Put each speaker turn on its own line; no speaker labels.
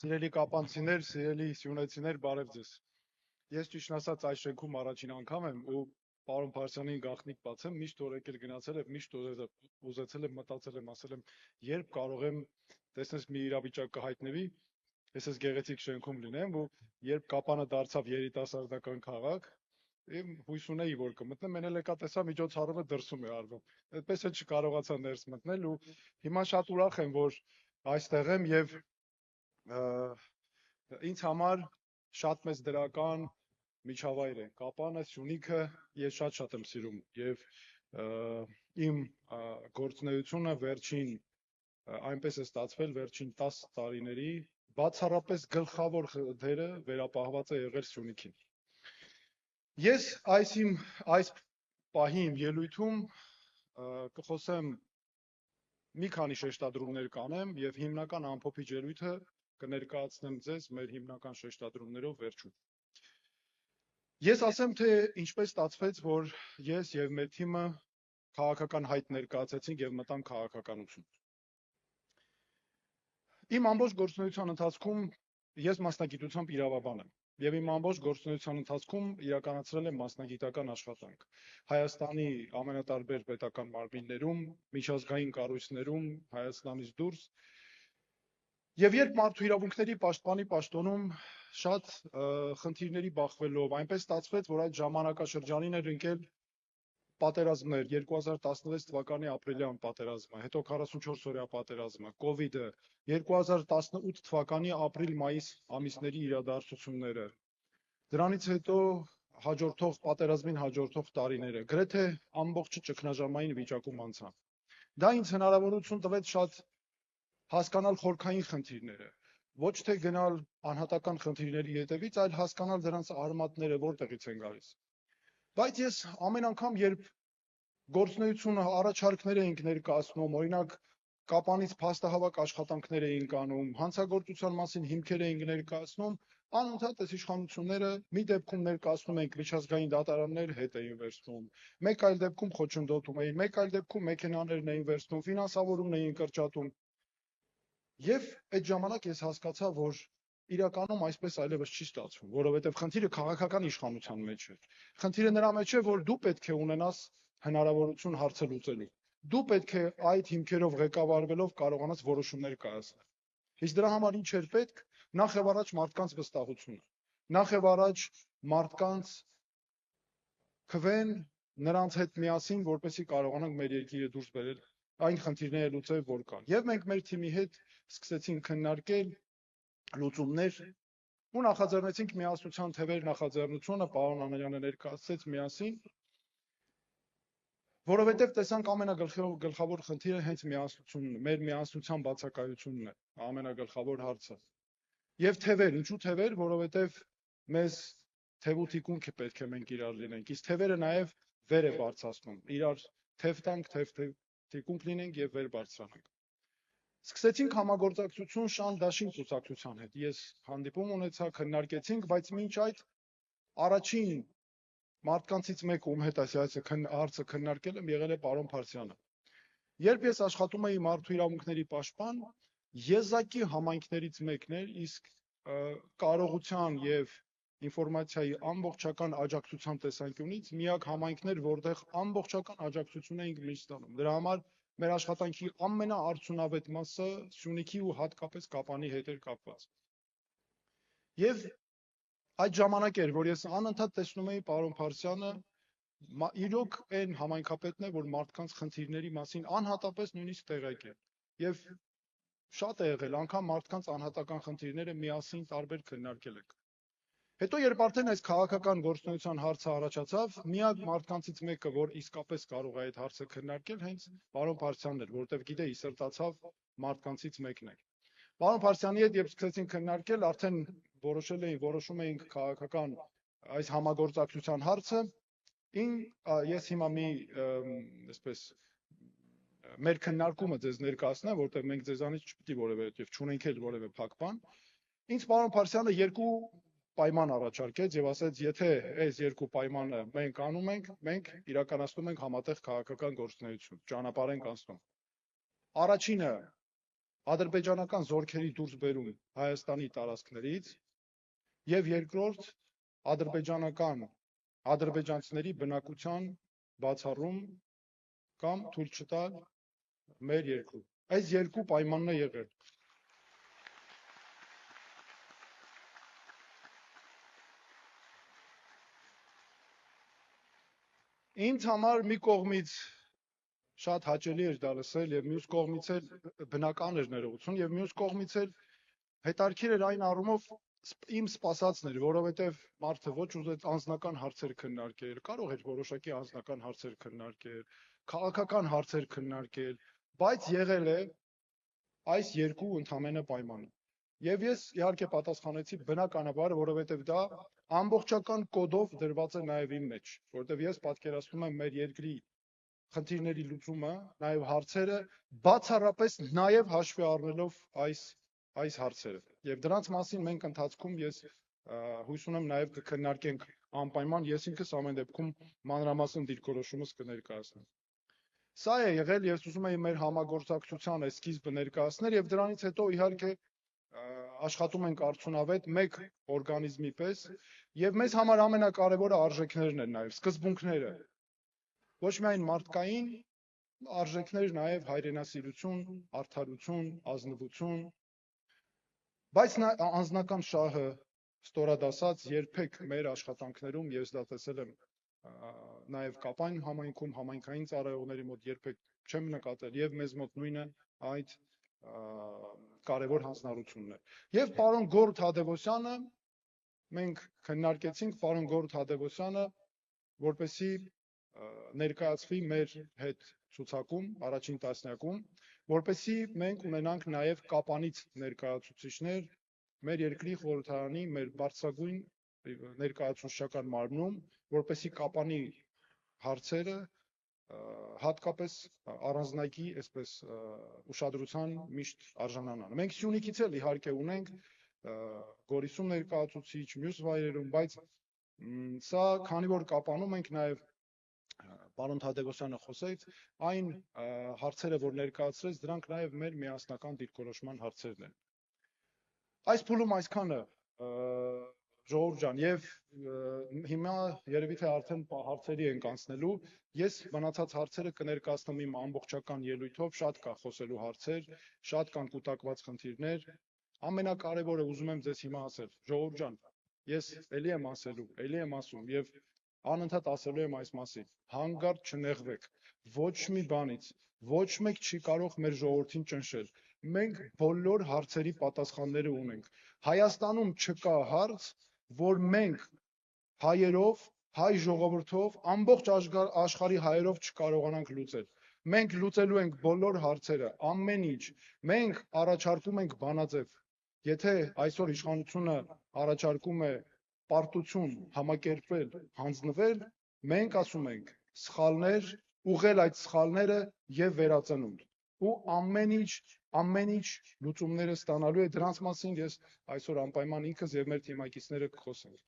Սիրելի կապանցիներ, սիրելի սյունեցիներ, բարև ձեզ։ Ես ճիշտ ասած այս շենքում առաջին անգամ եմ ու պարոն Փարսյանին գաղտնիք բացեմ, միշտ որ եկել գնացել եմ, միշտ ուզեցել եմ, մտածել եմ, ասել եմ, երբ կարող եմ տեսնես մի իրավիճակ կհայտնվի, ես այս գեղեցիկ շենքում լինեմ ու երբ Կապանը դարձավ երիտասարդական քաղաք, իմ հույս ունեի, որ կմտնեմ, մեն էլ եկա տեսա միջոցառումը դրսում է արվում։ Այդպես էլ չկարողացա ներս մտնել ու հիմա շատ ուրախ եմ, որ այստեղ եմ եւ ինձ համար շատ մեծ դրական միջավայր է Կապանը, Սյունիքը, ես շատ եմ սիրում եւ իմ գործունեությունը վերջին այնպես է ստացվել վերջին 10 տարիների բացառապես գլխավոր դերը վերապահված է եղել Սյունիքին։ Ես այս պահի իմ ելույթում կխոսեմ մի քանի շեշտադրումներ կանեմ եւ հիմնական ամփոփիչ ելույթը կներկայացնեմ ձեզ մեր հիմնական շեշտադրումներով վերջում։ Ես ասեմ, թե ինչպես ստացվեց, որ ես եւ մեր թիմը քաղաքական հայտ ներկայացեցինք եւ մտանք քաղաքականություն։ Իմ ամբողջ գործունեության ընթացքում ես մասնագիտությամբ իրավաբան եմ եւ իմ ամբողջ գործունեության ընթացքում իրականացրել եմ մասնագիտական աշխատանք Հայաստանի ամենատարբեր պետական մարմիններում, միջազգային կառույցներում, Հայաստանից դուրս։ Եվ երբ մարդու իրավունքների պաշտպանի պաշտոնում շատ խնդիրների բախվելով, այնպես ստացվեց, որ այդ ժամանակաշրջանին էր ընկել պատերազմներ, 2016 թվականի ապրիլյան պատերազմը, հետո 44-օրյա պատերազմը, կովիդը, 2018 թվականի ապրիլ-մայիս ամիսների իրադարձությունները, դրանից հետո հաջորդող պատերազմին հաջորդող տարիները, գրեթե ամբողջը ճգնաժամային վիճակում անցան։ Դա ինձ հնարավորություն տվեց շատ հասկանալ խորքային խնդիրները, ոչ թե գնալ անհատական խնդիրների հետևից, այլ հասկանալ դրանց արմատները որտեղից են գալիս։ Բայց ես ամեն անգամ, երբ գործունեությունը առաջարկներ էինք ներկայացնում, օրինակ Կապանից փաստահավաք աշխատանքներ էինք անում, հանցագործության մասին հիմքեր էինք ներկայացնում, անընդհատ այս իշխանությունները մի դեպքում ներկայացնում ենք միջազգային դատարաններ հետ էին վերցնում, մեկ այլ դեպքում խոչընդոտում էին, մեկ այլ դեպքում մեքենաներն էին վերցնում, ֆինանսավորումն էին կրճատում։ Եվ այդ ժամանակ ես հասկացա, որ իրականում այսպես այլևս չի ստացվում, որովհետև խնդիրը քաղաքական իշխանության մեջ է։ Խնդիրը նրա մեջ է, որ դու պետք է ունենաս հնարավորություն հարցը լուծելու։ Դու պետք է այդ հիմքերով ղեկավարվելով կարողանաս որոշումներ կայացնել։ Իսկ դրա համար ինչ էր պետք։ Նախ եւ առաջ մարդկանց վստահությունը։ Նախ եւ առաջ մարդկանց քվեն նրանց հետ միասին, որպեսզի կարողանանք մեր երկիրը դուրս բերել այն խնդիրները լուծել, որ կան։ Եվ մենք մեր թիմի հետ սկսեցինք քննարկել լուծումներ ու նախաձեռնեցինք միասնության թվեր նախաձեռնությունը, պարոն Անանյանը ներկայացրեց միասին, որովհետև տեսանք ամենագլխավոր խնդիրը հենց միասնությունն է, մեր միասնության բացակայությունն է, ամենագլխավոր հարցը։ Եվ թվեր, ինչու թվեր, որովհետև մեզ թև ու թիկունք պետք է մենք իրար լինենք, իսկ թվերը նաև վեր է բարձրացնում, իրար թև տանք, թև թիկունք լինենք եւ վեր բարձրանանք։ Սկսեցինք համագործակցություն Շան Դաշին կուսակցության հետ։ Ես հանդիպում ունեցա, քննարկեցինք, բայց մինչ այդ առաջին մարդկանցից մեկը, ում հետ այս հարցը քննարկել եմ, եղել է պարոն Փարսյանը։ Երբ ես աշխատում էի մարդու իրավունքների պաշտպան, եզակի համայնքներից մեկն էր, իսկ կարողության եւ ինֆորմացիայի ամբողջական աջակցության տեսանկյունից միակ համայնքն էր, որտեղ ամբողջական աջակցություն էինք միշտ ստանում։ Դրա համար մեր աշխատանքի ամենաարդյունավետ մասը Սյունիքի ու հատկապես Կապանի հետ էր կապված։ Եվ այդ ժամանակ էր, որ ես անընդհատ տեսնում էի պարոն Փարսյանը, իրոք այն համայնքապետն է, որ մարդկանց խնդիրների մասին անհատապես նույնիսկ տեղյակ է։ Եվ շատ է եղել, անգամ մարդկանց անհատական խնդիրները միասին տարբեր քննարկել ենք։ Հետո երբ արդեն այս քաղաքական գործունեության հարցը առաջացավ, միակ մարդկանցից մեկը, որ իսկապես կարող է այդ հարցը քննարկել, հենց պարոն Փարսյանն էր, որովհետև գիտեի, սրտացավ մարդկանցից մեկն է։ Պարոն Փարսյանի հետ երբ սկսեցինք քննարկել, արդեն որոշում էինք քաղաքական այս համագործակցության հարցը, ես հիմա մի այսպես մեր քննարկումը ձեզ ներկայացնեմ, որտեղ մենք ձեզանից չպիտի որևէ եւ չունենք էլ որևէ փակ բան։ Ինձ պարոն Փարսյանը երկու պայման առաջարկեց եւ ասեց, եթե այս երկու պայմանը մենք անում ենք, մենք իրականացնում ենք համատեղ քաղաքական գործունեություն, ճանապարհ ենք անցնում։ Առաջինը ադրբեջանական զորքերի դուրս բերում Հայաստանի տարածքներից եւ երկրորդ ադրբեջանցիների բնակության բացառում կամ թույլ չտալ մեր երկրում։ Այս երկու պայմանն է եղել։ Ինձ համար մի կողմից շատ հաճելի էր դա լսել եւ մյուս կողմից էլ բնական էր ներողություն եւ մյուս կողմից էլ հետարքիր էր այն առումով իմ սպասածն էր, որովհետեւ մարդը ոչ ուզեց անձնական հարցեր քննարկել, կարող էր որոշակի անձնական հարցեր քննարկել, քաղաքական հարցեր քննարկել, բայց եղել է այս երկու ընդհանրապես պայմանը։ Եվ ես իհարկե պատասխանեցի բնականաբար, որովհետև դա ամբողջական կոդով դրված է նաև իմ մեջ, որովհետև ես պատկերացնում եմ մեր երկրի խնդիրների լուծումը, նաև հարցերը բացառապես նաև հաշվի առնելով այս հարցերը։ Եվ դրանց մասին մենք ընթացքում ես հույս ունեմ նաև կքննարկենք անպայման, ես ինքս ամեն դեպքում մանրամասն դիրքորոշումս կներկայացնեմ։ Սա է եղել, ես ուզում եի մեր համագործակցության սկիզբը ներկայացնել եւ դրանից հետո իհարկե աշխատում ենք արդյունավետ մեկ օրգանիզմի պես եւ մեզ համար ամենակարևորը արժեքներն են նաեւ սկզբունքները ոչ միայն մարդկային արժեքներ նաեւ հայրենասիրություն, արդարություն, ազնվություն, բայց անձնական շահը ստորադասած երբեք մեր աշխատանքներում ես դա տեսել եմ նաեւ Կապան համայնքում համայնքային ծառայողների մոտ երբեք չեմ նկատել եւ մեզ մոտ նույնը այդ կարևոր հանձնառությունն է։ Եվ պարոն Գորգ Թադևոսյանը մենք քննարկեցինք պարոն Գորգ Թադևոսյանը, որպեսզի ներկայացվի մեր հետ ցուցակում առաջին տասնյակում, որպեսզի մենք ունենանք նաև Կապանից ներկայացուցիչներ մեր երկրի խորհրդարանի, մեր բարձրագույն ներկայացուցչական մարմնում, որպեսզի Կապանի հարցերը հատկապես առանձնակի այսպես ուշադրության միշտ արժանանան։ Մենք Սյունիքից էլ իհարկե ունենք Գորիսում ներկայացուցիչ, մյուս վայրերում, բայց սա քանի որ Կապանում ենք նաև պարոն Թադևոսյանը խոսեց, այն հարցերը, որ ներկայացրեց, դրանք նաև մեր միասնական դիրքորոշման հարցերն են։ Այս փուլում այսքանը Ժողովուրդ ջան, եւ հիմա երևի թե արդեն հարցերի ենք անցնելու, ես մնացած հարցերը կներկայացնեմ իմ ամբողջական ելույթով, շատ կա խոսելու հարցեր, շատ կան կուտակված խնդիրներ, ամենակարևորը ուզում եմ ձեզ հիմա ասել, Ժողովուրդ ջան, ես ելի եմ ասելու, ելի եմ ասում եւ անընդհատ ասելու եմ այս մասին, հանգարտ չնեղվեք, ոչ մի բանից, ոչ մեկ չի կարող մեր ժողովրդին ճնշել, մենք բոլոր հարցերի պատասխանները ունենք, Հայաստանում չկա հարց, որ մենք հայերով, հայ ժողովրդով, ամբողջ աշխարհի հայերով չկարողանանք լուծել։ Մենք լուծելու ենք բոլոր հարցերը, ամեն ինչ։ Մենք առաջարկում ենք բանաձև։ Եթե այսօր իշխանությունը առաջարկում է պարտություն համակերպվել, հանձնվել, մենք ասում ենք սխալներ, ուղղել այդ սխալները եւ վերածնունդ։ Ու ամեն ինչ լուծումները ստանալու է, դրանց մասին ես այսօր անպայման ինքս եւ մեր թիմակիցները կխոսենք։